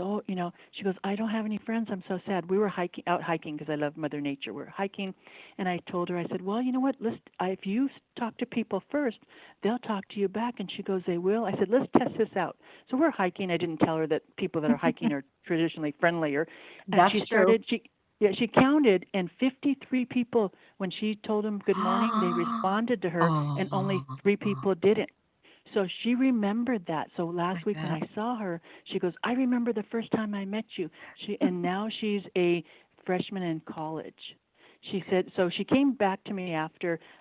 she goes, I don't have any friends. I'm so sad. We were out hiking because I love Mother Nature. We're hiking. And I told her, I said, well, you know what? If you talk to people first, they'll talk to you back. And she goes, they will. I said, let's test this out. So we're hiking. I didn't tell her that people that are hiking are traditionally friendlier. And That's true. She counted, and 53 people, when she told them good morning, they responded to her, and only 3 people didn't. So she remembered that. So last week when I saw her, she goes, I remember the first time I met you. And now she's a freshman in college. She said, so she came back to me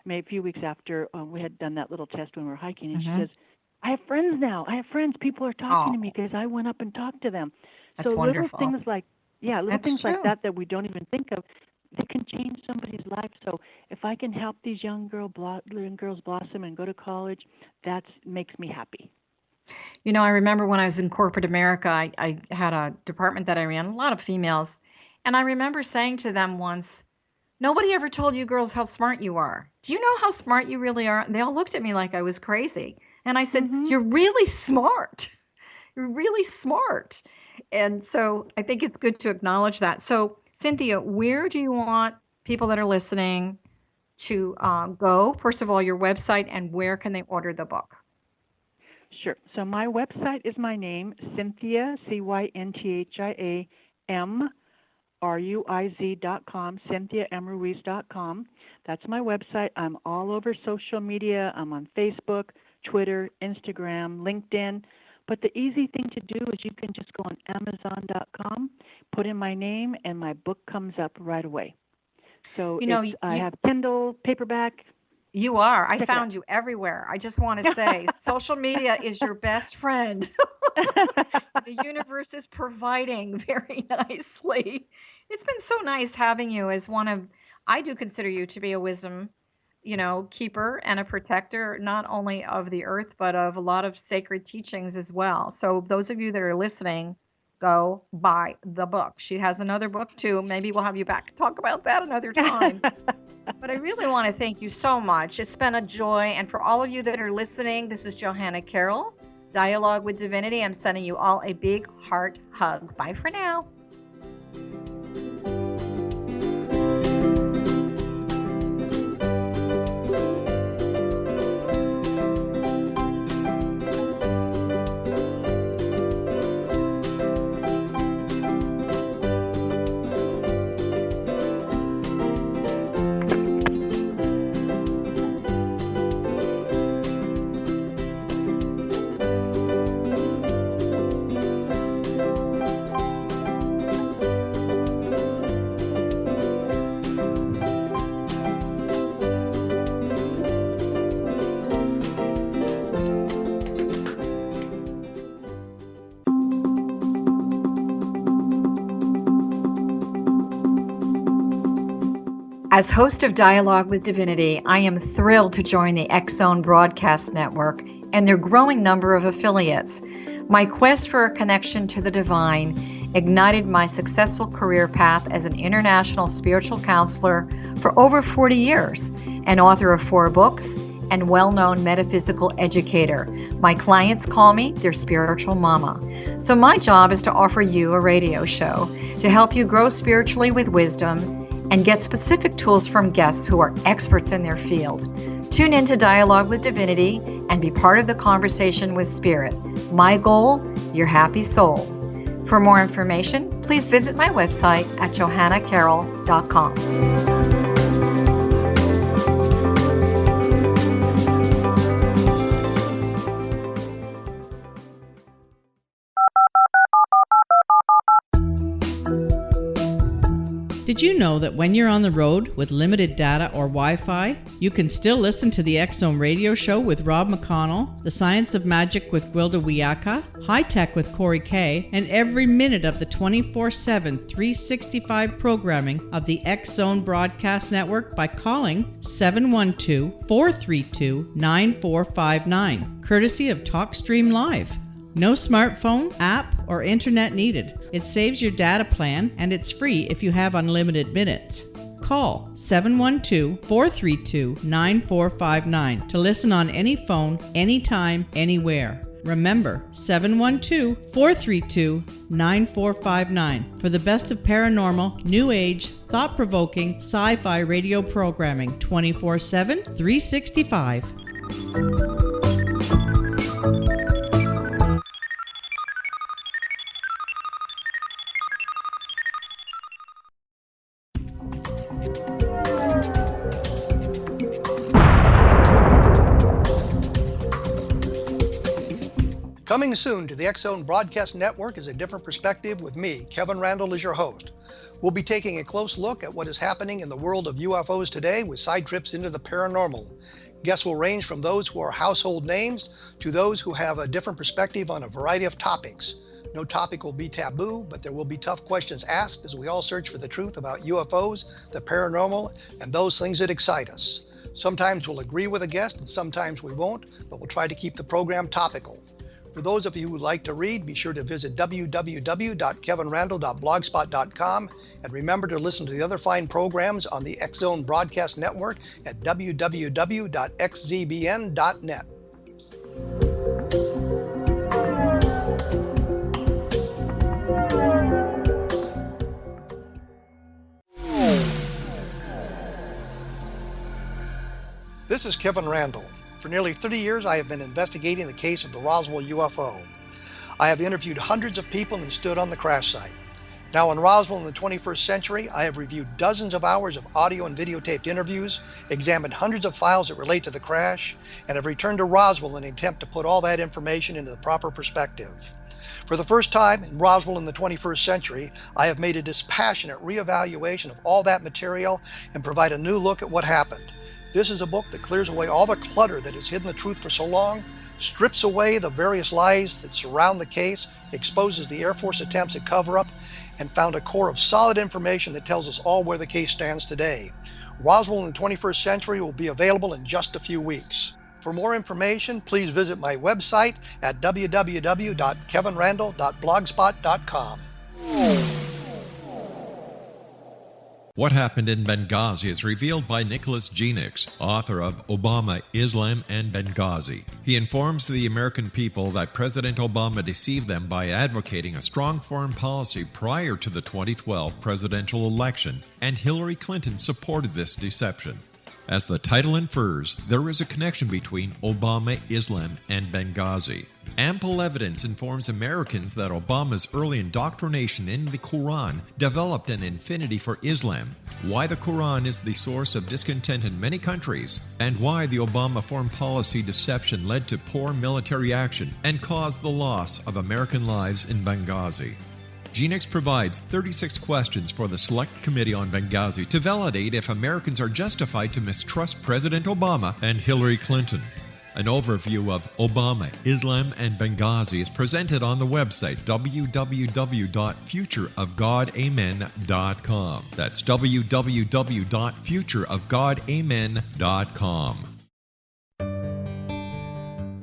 maybe a few weeks after we had done that little test when we were hiking, and she says, I have friends now. I have friends. People are talking to me because I went up and talked to them. That's so wonderful. Little things like Yeah, little That's things like true. that we don't even think of, they can change somebody's life. So if I can help these young girls blossom and go to college, that makes me happy. I remember when I was in corporate America, I had a department that I ran, a lot of females. And I remember saying to them once, nobody ever told you girls how smart you are. Do you know how smart you really are? And they all looked at me like I was crazy. And I said, Mm-hmm. you're really smart. You're really smart. And so I think it's good to acknowledge that. So, Cynthia, where do you want people that are listening to go? First of all, your website, and where can they order the book? Sure. So my website is my name, Cynthia, Cynthia MRuiz.com, CynthiaMRuiz.com. That's my website. I'm all over social media. I'm on Facebook, Twitter, Instagram, LinkedIn. But the easy thing to do is you can just go on Amazon.com, put in my name, and my book comes up right away. So I have Kindle, paperback. You are. I Check it out. found you everywhere. I just want to say social media is your best friend. The universe is providing very nicely. It's been so nice having you as I do consider you to be a wisdom, keeper and a protector, not only of the earth, but of a lot of sacred teachings as well. So those of you that are listening, go buy the book. She has another book too. Maybe we'll have you back and talk about that another time. But I really want to thank you so much. It's been a joy. And for all of you that are listening, this is Johanna Carroll, Dialogue with Divinity. I'm sending you all a big heart hug. Bye for now. As host of Dialogue with Divinity, I am thrilled to join the X-Zone Broadcast Network and their growing number of affiliates. My quest for a connection to the divine ignited my successful career path as an international spiritual counselor for over 40 years, an author of 4 books, and well-known metaphysical educator. My clients call me their spiritual mama. So my job is to offer you a radio show to help you grow spiritually with wisdom and get specific tools from guests who are experts in their field. Tune in to Dialogue with Divinity and be part of the conversation with Spirit. My goal, your happy soul. For more information, please visit my website at johannacarroll.com. Did you know that when you're on the road with limited data or Wi-Fi, you can still listen to the X-Zone radio show with Rob McConnell, The Science of Magic with Gwilda Wiyaka, High Tech with Corey Kay, and every minute of the 24/7, 365 programming of the X-Zone Broadcast Network by calling 712-432-9459, courtesy of TalkStream Live. No smartphone, app, or internet needed. It saves your data plan, and it's free if you have unlimited minutes. Call 712-432-9459 to listen on any phone, anytime, anywhere. Remember, 712-432-9459 for the best of paranormal, new age, thought-provoking, sci-fi radio programming 24/7, 365. Coming soon to the X-Zone Broadcast Network is A Different Perspective with me, Kevin Randall, as your host. We'll be taking a close look at what is happening in the world of UFOs today with side trips into the paranormal. Guests will range from those who are household names to those who have a different perspective on a variety of topics. No topic will be taboo, but there will be tough questions asked as we all search for the truth about UFOs, the paranormal, and those things that excite us. Sometimes we'll agree with a guest and sometimes we won't, but we'll try to keep the program topical. For those of you who would like to read, be sure to visit www.kevinrandle.blogspot.com and remember to listen to the other fine programs on the X Zone Broadcast Network at www.xzbn.net. This is Kevin Randle. For nearly 30 years, I have been investigating the case of the Roswell UFO. I have interviewed hundreds of people and stood on the crash site. Now in Roswell in the 21st century, I have reviewed dozens of hours of audio and videotaped interviews, examined hundreds of files that relate to the crash, and have returned to Roswell in an attempt to put all that information into the proper perspective. For the first time in Roswell in the 21st century, I have made a dispassionate reevaluation of all that material and provide a new look at what happened. This is a book that clears away all the clutter that has hidden the truth for so long, strips away the various lies that surround the case, exposes the Air Force attempts at cover-up, and found a core of solid information that tells us all where the case stands today. Roswell in the 21st century will be available in just a few weeks. For more information, please visit my website at www.kevinrandle.blogspot.com. What Happened in Benghazi is revealed by Nicholas Genix, author of Obama, Islam, and Benghazi. He informs the American people that President Obama deceived them by advocating a strong foreign policy prior to the 2012 presidential election, and Hillary Clinton supported this deception. As the title infers, there is a connection between Obama, Islam, and Benghazi. Ample evidence informs Americans that Obama's early indoctrination in the Quran developed an affinity for Islam, why the Quran is the source of discontent in many countries, and why the Obama foreign policy deception led to poor military action and caused the loss of American lives in Benghazi. Genix provides 36 questions for the Select Committee on Benghazi to validate if Americans are justified to mistrust President Obama and Hillary Clinton. An overview of Obama, Islam, and Benghazi is presented on the website www.futureofgodamen.com. That's www.futureofgodamen.com.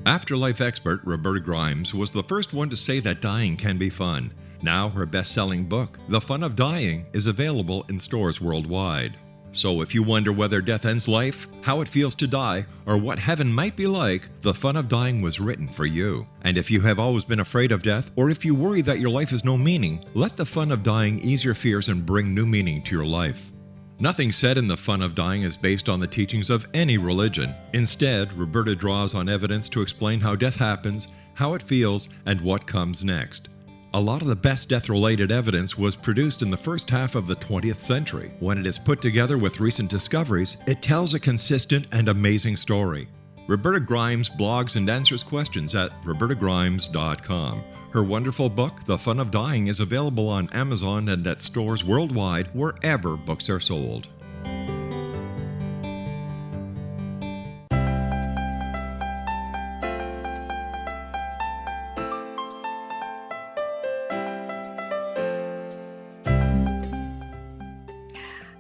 Afterlife expert Roberta Grimes was the first one to say that dying can be fun. Now her best-selling book, The Fun of Dying, is available in stores worldwide. So if you wonder whether death ends life, how it feels to die, or what heaven might be like, The Fun of Dying was written for you. And if you have always been afraid of death, or if you worry that your life has no meaning, let The Fun of Dying ease your fears and bring new meaning to your life. Nothing said in The Fun of Dying is based on the teachings of any religion. Instead, Roberta draws on evidence to explain how death happens, how it feels, and what comes next. A lot of the best death-related evidence was produced in the first half of the 20th century. When it is put together with recent discoveries, it tells a consistent and amazing story. Roberta Grimes blogs and answers questions at robertagrimes.com. Her wonderful book, The Fun of Dying, is available on Amazon and at stores worldwide wherever books are sold.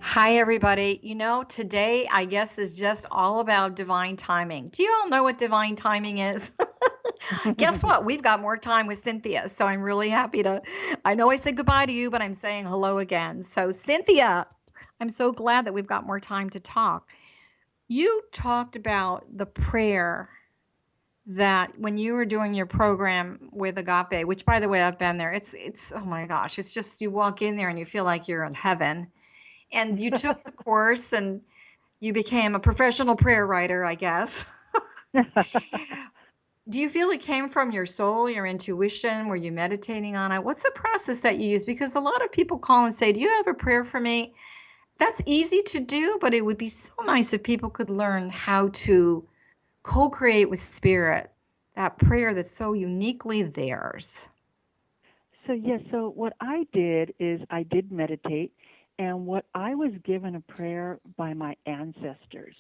Hi, everybody. Today, I guess, is just all about divine timing. Do you all know what divine timing is? Guess what? We've got more time with Cynthia, so I'm really happy I know I said goodbye to you, but I'm saying hello again. So, Cynthia, I'm so glad that we've got more time to talk. You talked about the prayer that when you were doing your program with Agape, which, by the way, I've been there. It's oh my gosh, it's just you walk in there and you feel like you're in heaven. And you took the course and you became a professional prayer writer, I guess. Do you feel it came from your soul, your intuition? Were you meditating on it? What's the process that you use? Because a lot of people call and say, do you have a prayer for me? That's easy to do, but it would be so nice if people could learn how to co-create with spirit, that prayer that's so uniquely theirs. So what I did is I did meditate. And what I was given a prayer by my ancestors.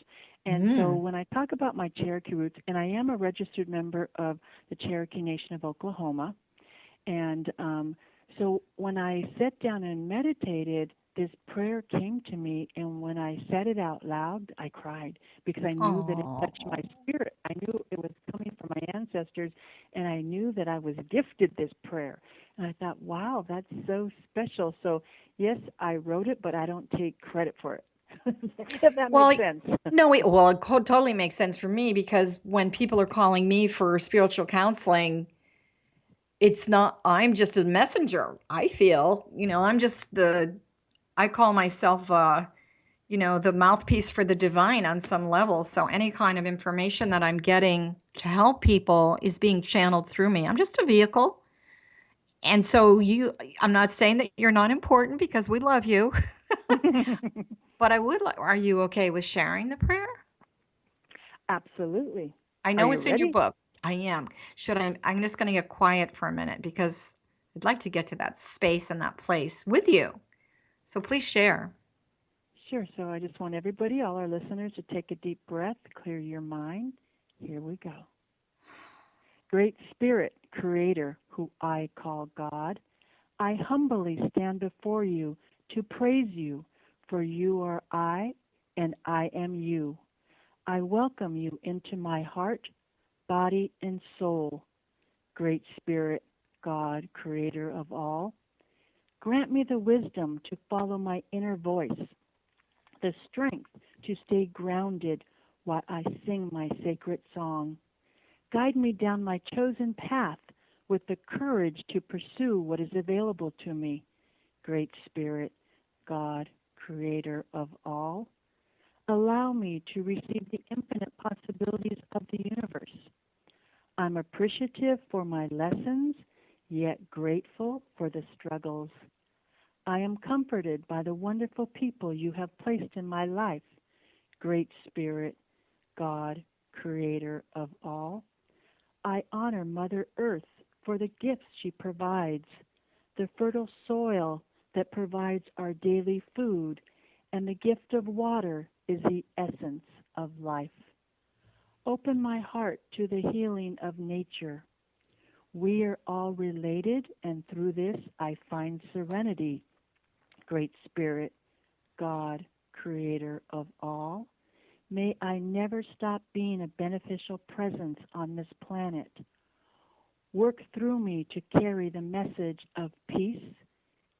And so when I talk about my Cherokee roots, and I am a registered member of the Cherokee Nation of Oklahoma, And so when I sat down and meditated, this prayer came to me, and when I said it out loud, I cried because I knew that it touched my spirit. I knew it was coming from my ancestors, and I knew that I was gifted this prayer. And I thought, wow, that's so special. So, yes, I wrote it, but I don't take credit for it. If that makes sense. No, it totally makes sense for me, because when people are calling me for spiritual counseling, it's not, I'm just a messenger. I feel, I call myself, the mouthpiece for the divine on some level. So any kind of information that I'm getting to help people is being channeled through me. I'm just a vehicle. And so I'm not saying that you're not important, because we love you. But are you okay with sharing the prayer? Absolutely. I know it's in your book. I am. I'm just going to get quiet for a minute, because I'd like to get to that space and that place with you. So please share. Sure. So I just want everybody, all our listeners, to take a deep breath, clear your mind. Here we go. Great Spirit, Creator, who I call God, I humbly stand before you to praise you, for you are I, and I am you. I welcome you into my heart, body, and soul. Great Spirit, God, Creator of all, grant me the wisdom to follow my inner voice, the strength to stay grounded while I sing my sacred song. Guide me down my chosen path with the courage to pursue what is available to me. Great Spirit, God, Creator of all, allow me to receive the infinite possibilities of the universe. I'm appreciative for my lessons, yet grateful for the struggles. I am comforted by the wonderful people you have placed in my life. Great Spirit, God, Creator of all, I honor Mother Earth for the gifts she provides, the fertile soil that provides our daily food, and the gift of water is the essence of life. Open my heart to the healing of nature. We are all related, and through this I find serenity. Great Spirit, God, Creator of all, may I never stop being a beneficial presence on this planet. Work through me to carry the message of peace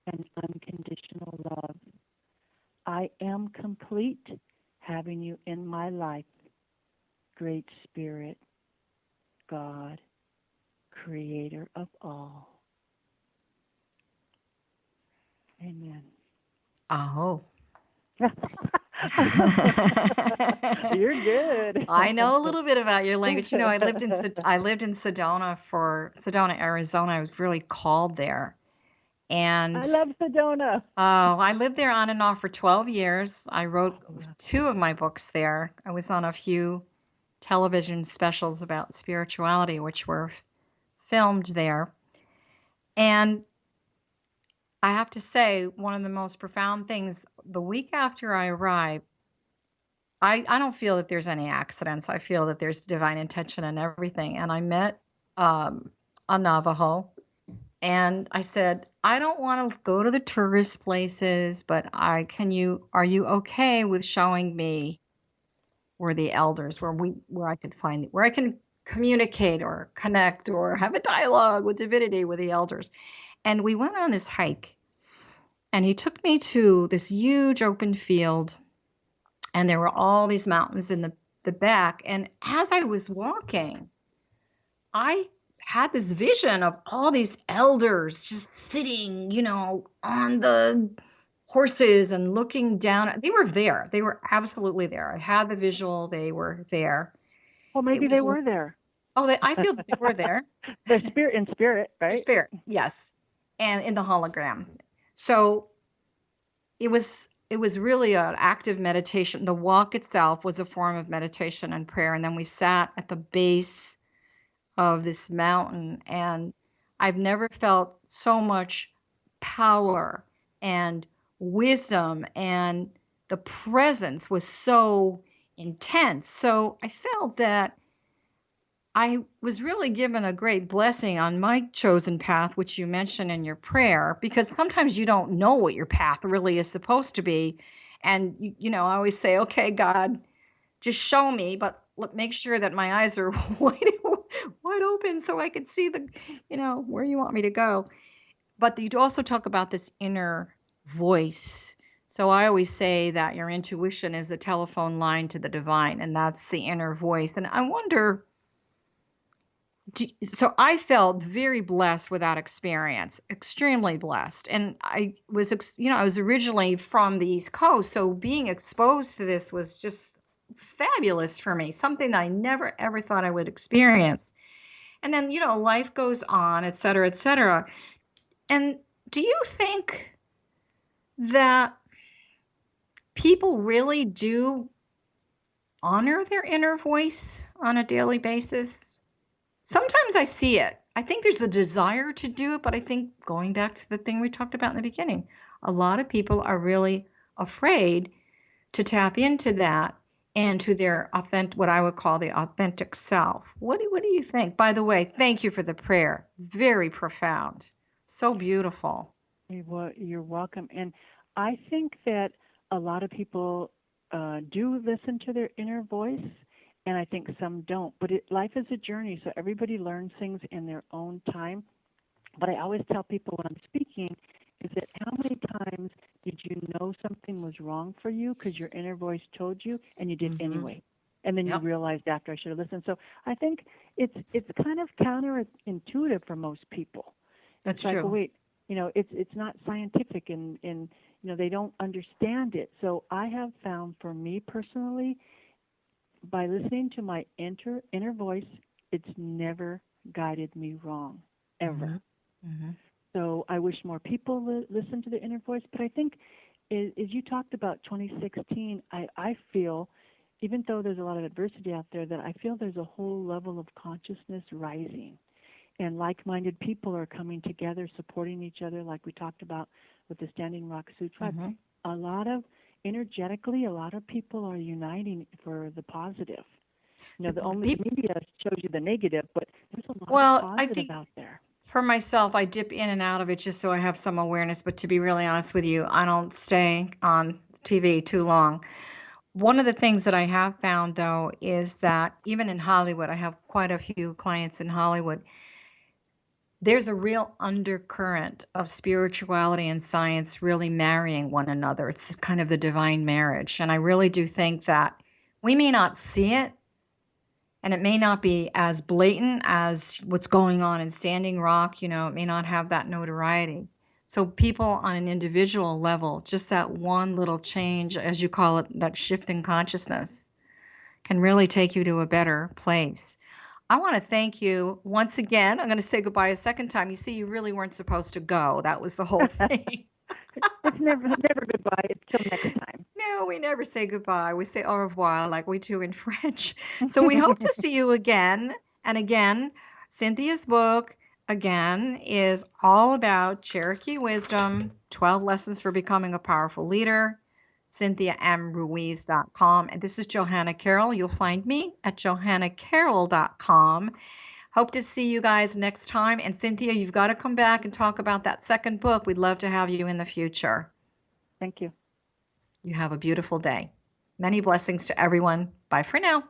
and unconditional love. I am complete having you in my life. Great Spirit, God, Creator of all. Amen. Oh. You're good. I know a little bit about your language. I lived in Sedona, Arizona. I was really called there. And I love Sedona. I lived there on and off for 12 years. I wrote 2 of my books there. I was on a few television specials about spirituality, which were filmed there. And I have to say, one of the most profound things, the week after I arrived, I don't feel that there's any accidents. I feel that there's divine intention in everything. And I met a Navajo, and I said, I don't want to go to the tourist places, but are you okay with showing me where the elders, where I could find, where I can communicate or connect or have a dialogue with divinity with the elders? And we went on this hike, and he took me to this huge open field, and there were all these mountains in the back. And as I was walking, I had this vision of all these elders just sitting, on the horses and looking down. They were there. They were absolutely there. I had the visual. They were there. Well, maybe they were there. Oh, I feel that they were there. The spirit, right? The spirit, yes. And in the hologram. So it was really an active meditation. The walk itself was a form of meditation and prayer. And then we sat at the base of this mountain, and I've never felt so much power and wisdom, and the presence was so intense. So I felt that I was really given a great blessing on my chosen path, which you mentioned in your prayer, because sometimes you don't know what your path really is supposed to be. And, I always say, okay, God, just show me, but make sure that my eyes are wide open so I can see where you want me to go. But you also talk about this inner voice. So I always say that your intuition is the telephone line to the divine, and that's the inner voice. And I wonder, so I felt very blessed with that experience, extremely blessed. And I was, I was originally from the East Coast, so being exposed to this was just fabulous for me, something that I never ever thought I would experience. And then, life goes on, et cetera, et cetera. And do you think that people really do honor their inner voice on a daily basis? Sometimes I see it. I think there's a desire to do it, but I think going back to the thing we talked about in the beginning, a lot of people are really afraid to tap into that and to their authentic, what I would call the authentic self. What do you think? By the way, thank you for the prayer. Very profound. So beautiful. You're welcome. And I think that a lot of people do listen to their inner voice, and I think some don't. But life is a journey, so everybody learns things in their own time. But I always tell people when I'm speaking is that how many times did you know something was wrong for you because your inner voice told you and you did anyway? And then you realized after, I should have listened. So I think it's kind of counterintuitive for most people. That's it's true. Like, well, wait, it's not scientific and they don't understand it. So I have found for me personally, by listening to my inner voice, it's never guided me wrong, ever. Mm-hmm. So I wish more people listen to the inner voice. But I think, as you talked about 2016, I feel, even though there's a lot of adversity out there, that I feel there's a whole level of consciousness rising. And like-minded people are coming together, supporting each other, like we talked about with the Standing Rock Sioux Tribe. Mm-hmm. Energetically, a lot of people are uniting for the positive. The media shows you the negative, but there's a lot of positive out there. For myself, I dip in and out of it just so I have some awareness. But to be really honest with you, I don't stay on TV too long. One of the things that I have found, though, is that even in Hollywood, I have quite a few clients in Hollywood, there's a real undercurrent of spirituality and science really marrying one another. It's kind of the divine marriage. And I really do think that we may not see it, and it may not be as blatant as what's going on in Standing Rock. It may not have that notoriety. So people on an individual level, just that one little change, as you call it, that shift in consciousness, can really take you to a better place. I want to thank you once again. I'm going to say goodbye a second time. You see, you really weren't supposed to go. That was the whole thing. It's never goodbye. It's till next time. No, we never say goodbye. We say au revoir like we do in French. So we hope to see you again. And again, Cynthia's book, again, is all about Cherokee Wisdom, 12 Lessons for Becoming a Powerful Leader. CynthiaMRuiz.com. And this is Johanna Carroll. You'll find me at johannacarroll.com. Hope to see you guys next time. And Cynthia, you've got to come back and talk about that second book. We'd love to have you in the future. Thank you. You have a beautiful day. Many blessings to everyone. Bye for now.